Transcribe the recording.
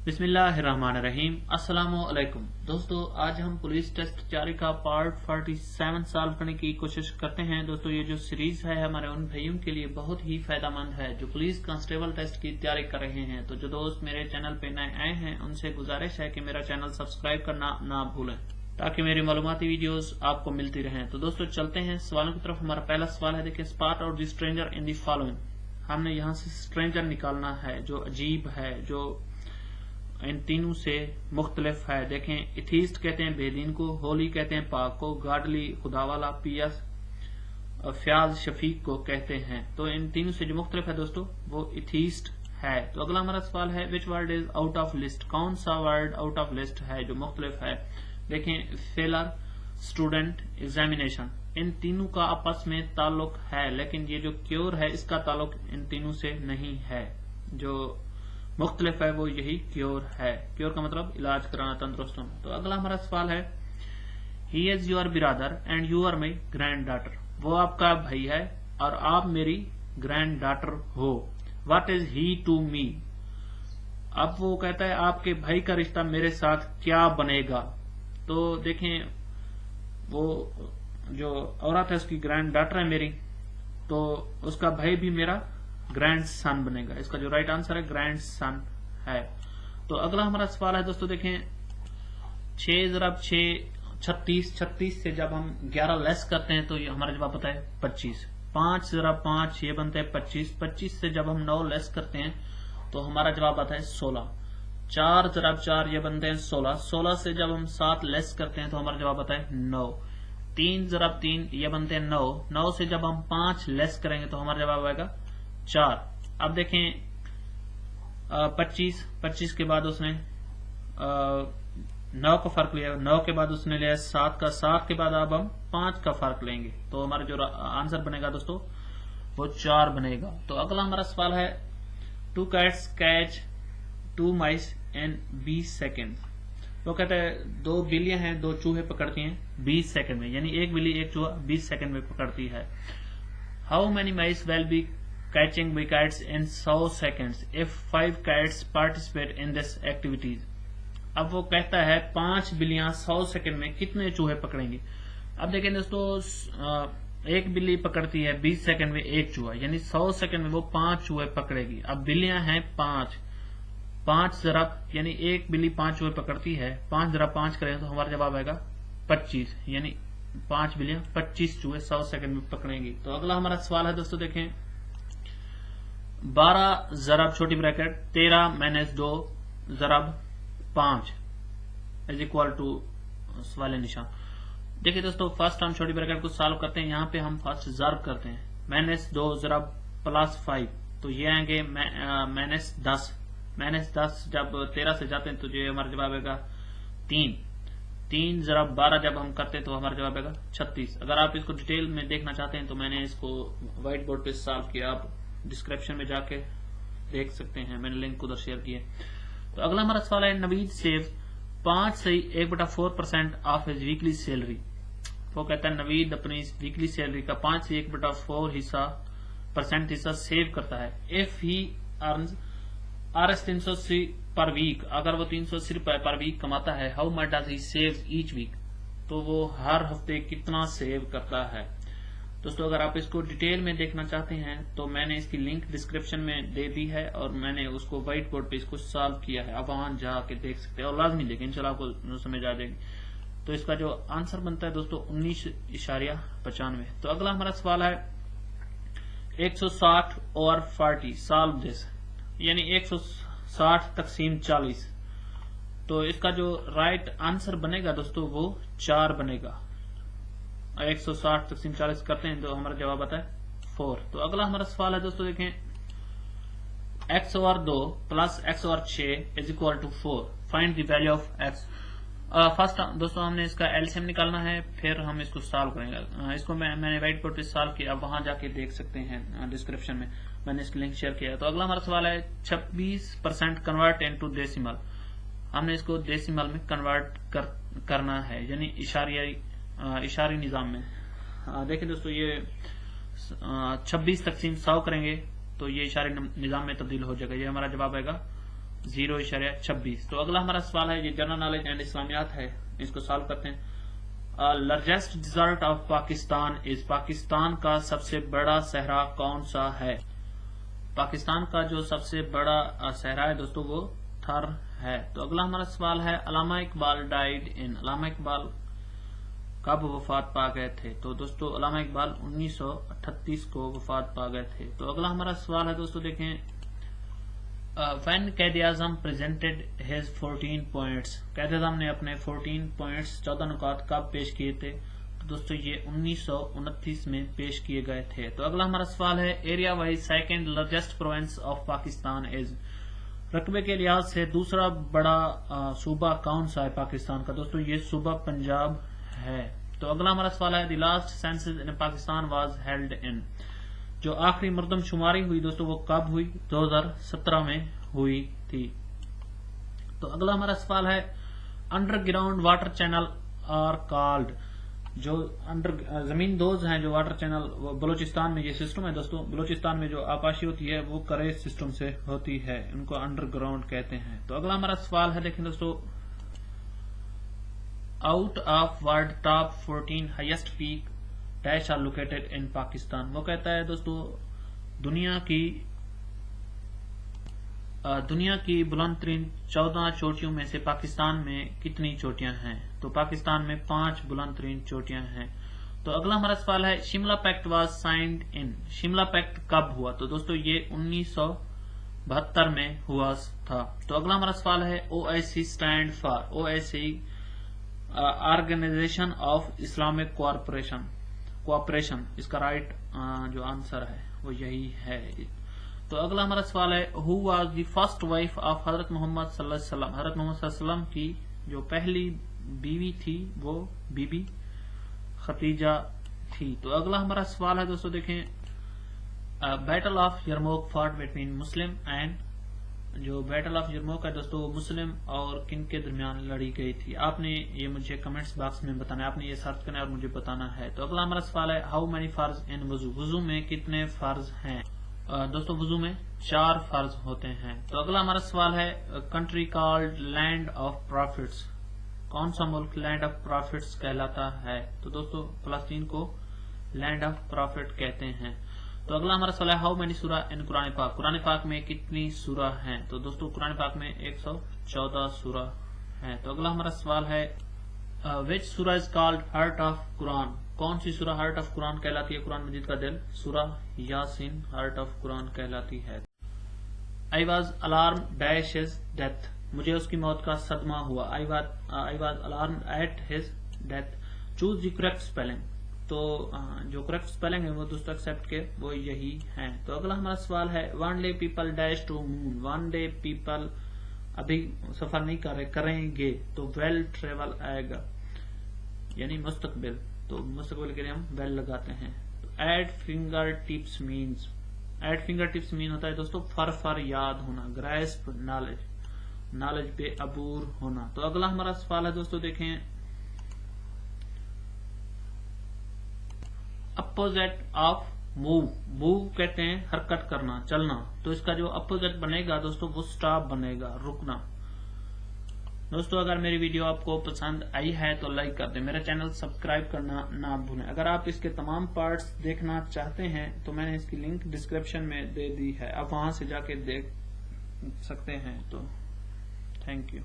बिस्मिल्लाहिर्रहमानिर्रहीम। अस्सलामु अलैकुम दोस्तों, आज हम पुलिस टेस्ट जारी का पार्ट 47 सॉल्व करने की कोशिश करते हैं। दोस्तों, ये जो सीरीज है हमारे उन भाइयों के लिए बहुत ही फायदेमंद है जो पुलिस कांस्टेबल टेस्ट की तैयारी कर रहे हैं। तो जो दोस्त मेरे चैनल पे नए आए हैं उनसे गुजारिश है कि मेरा चैनल सब्सक्राइब करना ना भूलें ताकि मेरी मालूमाती वीडियोस आपको मिलती रहें। तो दोस्तों चलते हैं सवालों की तरफ। हमारा पहला सवाल है, देखिए, spot out the stranger in the following. हमने यहाँ से स्ट्रेंजर निकालना है जो अजीब है, जो इन तीनों से मुख्तलिफ है। देखें, इथीस्ट कहते हैं बेदीन को, होली कहते हैं पाक को, गाडली खुदावाला, पियस फ्याज शफीक को कहते हैं। तो इन तीनों से जो मुख्तलिफ है दोस्तों वो इथीस्ट है। तो अगला हमारा सवाल है, which word is out of list. कौन सा वर्ड आउट ऑफ लिस्ट है जो मुख्तलिफ है। देखें, फेलर, स्टूडेंट, एग्जामिनेशन, इन तीनों का आपस में ताल्लुक है, लेकिन ये जो क्योर है इसका ताल्लुक इन तीनों से नहीं है। जो मुख्तलिफ है वो यही क्योर है। क्योर का मतलब इलाज कराना, तंदुरुस्त होना। तो अगला हमारा सवाल है, he is your brother and you are my granddaughter. वो आपका भाई है और आप मेरी ग्रैंड डॉटर हो। What is he to me. अब वो कहता है आपके भाई का रिश्ता मेरे साथ क्या बनेगा। तो देखें, वो जो औरत है उसकी ग्रैंड डॉटर है मेरी, तो उसका भाई भी मेरा ग्रैंड सन बनेगा। इसका जो राइट आंसर है ग्रैंड सन है। तो अगला हमारा सवाल है दोस्तों, देखें, 6 × 6 36, 36 से जब हम 11 लेस करते हैं तो ये हमारा जवाब आता है 25। 5 × 5 ये बनता है 25। 25 से जब हम 9 लेस करते हैं तो हमारा जवाब आता है 16। 4 × 4 ये बनते हैं 16। 16 से जब हम 7 लेस करते हैं तो हमारा जवाब आता है 9। 3 × 3 ये बनते हैं 9। 9 से जब हम 5 लेस करेंगे तो हमारा जवाब आएगा 4। अब देखें, 25 के बाद उसने 9 का फर्क लिया, 9 के बाद उसने लिया 7 का, 7 के बाद अब हम 5 का फर्क लेंगे तो हमारा जो आंसर बनेगा दोस्तों वो 4 बनेगा। तो अगला हमारा सवाल है, 2 cats catch 2 mice in 20 seconds। वो कहता है 2 बिल्लियां हैं, 2 चूहे पकड़ती हैं 20 सेकंड में, यानी एक बिल्ली एक चूहा 20 सेकंड में पकड़ती है। How many mice will be catching big cats in 100 seconds if 5 cats participate in this activities। अब वो कहता है 5 बिल्लियां 100 सेकंड में कितने चूहे पकड़ेंगी। अब देखें दोस्तों, एक बिल्ली पकड़ती है 20 सेकंड में एक चूहा, यानी 100 सेकंड में वो 5 चूहे पकड़ेगी। अब बिल्लियां हैं 5 जरा, यानी एक बिल्ली 5 चूहे पकड़ती है, 5 × 5 करें तो हमारा जवाब आएगा 25, यानी 5 बिल्लियां 25 चूहे 100 सेकंड में पकड़ेंगी। तो अगला हमारा सवाल है दोस्तों, देखें, 12 ज़रब छोटी ब्रैकेट 13 - 2 ज़रब 5 इज इक्वल टू सवाल निशान। देखिए दोस्तों, फर्स्ट हम छोटी ब्रैकेट को सॉल्व करते हैं। यहाँ पे हम फर्स्ट ज़रब करते हैं, -2 ज़रब +5, तो ये आएंगे -10। -10 जब 13 से जाते हैं तो ये हमारा जवाब आएगा 3। 3 × 12 जब हम करते हैं तो हमारा जवाब आएगा 36। अगर आप इसको डिटेल में देखना चाहते हैं तो मैंने इसको व्हाइट बोर्ड पे सॉल्व किया, आप डिस्क्रिप्शन में जाके देख सकते हैं, मैंने लिंक उधर शेयर किया। तो अगला हमारा सवाल है, नवीद सेव 5 से 1/4% ऑफ हिज वीकली सैलरी। वो कहता है नवीद अपनी वीकली सैलरी का 5 से 1/4 हिस्सा सेव करता है। इफ ही अर्न्स Rs 380 पर वीक, अगर वो 380 रुपए पर वीक कमाता है, how much does he save each week, तो वो हर हफ्ते कितना सेव करता है। दोस्तों, अगर आप इसको डिटेल में देखना चाहते हैं तो मैंने इसकी लिंक डिस्क्रिप्शन में दे दी है और मैंने उसको व्हाइट बोर्ड पे इसको सॉल्व किया है, आप वहां जाके देख सकते हैं और लाजमी देखें, इंशाल्लाह आपको समझ आ जाएगी। तो इसका जो आंसर बनता है दोस्तों 19.95। तो अगला हमारा सवाल है, 160 और 40 सॉल्व दिस, यानी 160 तक़सीम 40। तो इसका जो राइट आंसर बनेगा दोस्तों वो 4 बनेगा। 160 तक़सीम 40 करते हैं तो हमारा जवाब आता है 4। तो अगला हमारा सवाल है दोस्तों, देखें, x over 2 + x over 6 is equal to 4, find the value of x। First दोस्तों हमने इसका एलसीएम निकालना है, फिर हम इसको सॉल्व करेंगे। इसको मैंने व्हाइट बोर्ड पे सॉल्व किया, आप वहां जाके देख सकते हैं, डिस्क्रिप्शन में मैंने इसकी लिंक शेयर किया। तो अगला हमारा सवाल है, 26% कन्वर्ट इनटू डेसिमल। हमने इसको डेसिमल में कन्वर्ट करना है, यानी इशारी निजाम में। देखिए दोस्तों, ये 26 तक़सीम 100 करेंगे तो ये इशारे निजाम में तब्दील हो जाएगा। ये हमारा जवाब आएगा 0.26. تو اگلا ہمارا سوال ہے، یہ جنرل نالج اینڈ اسلامیات ہے، اس کو سالو کرتے ہیں. لارجسٹ ڈیزرٹ آف پاکستان از، پاکستان کا سب سے بڑا صحرا کون سا ہے؟ پاکستان کا جو سب سے بڑا صحرا ہے دوستو وہ تھر ہے. تو اگلا ہمارا سوال ہے، علامہ اقبال ڈائیڈ ان، علامہ اقبال کب وفات پا گئے تھے؟ تو دوستو علامہ اقبال 1938 کو وفات پا گئے تھے. تو اگلا ہمارا سوال ہے دوستو دیکھیں، when Quaid Azam presented his 14 points، Quaid Azam نے اپنے 14 points 14 نکات کب پیش کیے تھے؟ تو دوستو یہ 1929 میں پیش کیے گئے تھے. تو اگلا ہمارا سوال ہے، area wise second largest province of Pakistan is, رقبے کے لحاظ سے دوسرا بڑا صوبہ کون سا ہے پاکستان کا؟ دوستو یہ صوبہ پنجاب ہے. تو اگلا ہمارا سوال ہے، the last census in Pakistan was held in, جو آخری مردم شماری ہوئی دوستو وہ کب ہوئی؟ 2017 میں ہوئی تھی. تو اگلا ہمارا سوال ہے، underground water channel are called, جو زمین دوز ہیں جو واٹر چینل، بلوچستان میں یہ سسٹم ہے دوستو، بلوچستان میں جو آبپاشی ہوتی ہے وہ کرے سسٹم سے ہوتی ہے، ان کو انڈر گراؤنڈ کہتے ہیں. تو اگلا ہمارا سوال ہے دیکھیں دوستو، out of world top 14 highest peak dash are located in Pakistan. وہ کہتا ہے دوستو دنیا کی بلند ترین 14 چوٹیوں میں سے پاکستان میں کتنی چوٹیاں ہیں؟ تو پاکستان میں 5 بلند ترین چوٹیاں ہیں. تو اگلا ہمارا سوال ہے، Shimla packet was signed in, Shimla packet کب ہوا؟ تو دوستو یہ 1972 میں ہوا تھا. تو اگلا ہمارا سوال ہے، OIC stand for, OIC organisation of Islamic cooperation, اس کا رائٹ جو آنسر ہے وہ یہی ہے. تو اگلا ہمارا سوال ہے، who was the first wife of حضرت محمد صلی اللہ علیہ وسلم، حضرت محمد صلی اللہ علیہ وسلم کی جو پہلی بیوی تھی وہ بی بی خدیجہ تھی. تو اگلا ہمارا سوال ہے دوستو دیکھیں، battle of Yarmouk fought between Muslim and, جو بیٹل آف یرموک ہے دوستو وہ مسلم اور کن کے درمیان لڑی گئی تھی؟ آپ نے یہ مجھے کمنٹس باکس میں بتانا ہے، آپ نے یہ سرچ کرنا ہے اور مجھے بتانا ہے. تو اگلا ہمارا سوال ہے، ہاؤ مینی فرض ان وضو، وضو میں کتنے فرض ہیں؟ دوستو وضو میں 4 فرض ہوتے ہیں. تو اگلا ہمارا سوال ہے، country called land of prophets, کون سا ملک لینڈ آف پروفٹس کہلاتا ہے؟ تو دوستو فلسطین کو لینڈ آف پروفٹ کہتے ہیں. تو اگلا ہمارا سوال ہے، ہاؤ مینی سورہ ان قرآن پاک، قرآن پاک میں کتنی سورہ ہیں؟ تو دوستو قرآن پاک میں 114 سورہ ہیں. تو اگلا ہمارا سوال ہے، وچ سورہ از کالڈ ہارٹ آف قرآن، کون سی سورہ ہارٹ آف قرآن کہلاتی ہے؟ قرآن مجید کا دل، سورہ یاسین ہارٹ آف قرآن کہلاتی ہے. I was alarmed dash his death، مجھے اس کی موت کا صدمہ ہوا. I was alarmed at his death. choose the correct spelling، تو جو کریکٹ سپیلنگ ہے وہ دوستو ایکسپٹ کے وہ یہی ہیں. تو اگلا ہمارا سوال ہے، one day people dash to moon, one day people ابھی سفر نہیں کر رہے، کریں گے، تو ویل ٹریول آئے گا یعنی مستقبل، تو مستقبل کے لیے ہم ویل لگاتے ہیں. Eight finger tips means, eight finger tips مین ہوتا ہے دوستو فر یاد ہونا، گراسپ نالج پہ عبور ہونا. تو اگلا ہمارا سوال ہے دوستو دیکھیں، اپوزٹ آف موو، موو کہتے ہیں حرکت کرنا، چلنا، تو اس کا جو اپوزٹ بنے گا دوستو وہ سٹاپ بنے گا، رکنا. دوستو اگر میری ویڈیو آپ کو پسند آئی ہے تو لائک کر دیں، میرا چینل سبسکرائب کرنا نہ بھولیں. اگر آپ اس کے تمام پارٹس دیکھنا چاہتے ہیں تو میں نے اس کی لنک ڈسکرپشن میں دے دی ہے، آپ وہاں سے جا کے دیکھ سکتے ہیں. تو تھینک یو.